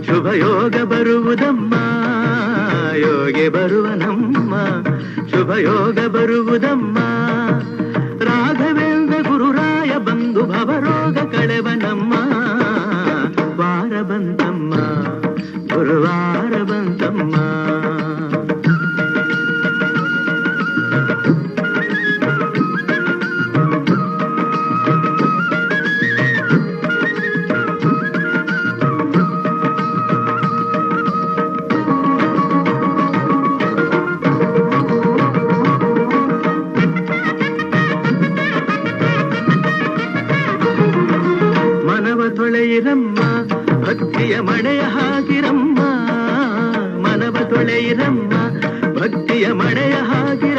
ಶುಭಯೋಗ ಬರುವುದಮ್ಮ ಯೋಗಿ ಬರುವನಮ್ಮ ಶುಭಯೋಗ ಬರುವುದಮ್ಮ ರಾಘವೇಂದ್ರ ಗುರುರಾಯ ಬಂದು ಭವರೋಗ ಕಳೆವನಮ್ಮ ವಾರ ಬಂತಮ್ಮ ಗುರುವಾರ ಬಂತಮ್ಮ ತೊಳೆಯಿರಮ್ಮ ಭಕ್ತಿಯ ಮಳೆಯ ಹಾಗಿರಮ್ಮ ಮನವ ತೊಳೆಯಿರಮ್ಮ ಭಕ್ತಿಯ ಮಳೆಯ ಹಾಗೆ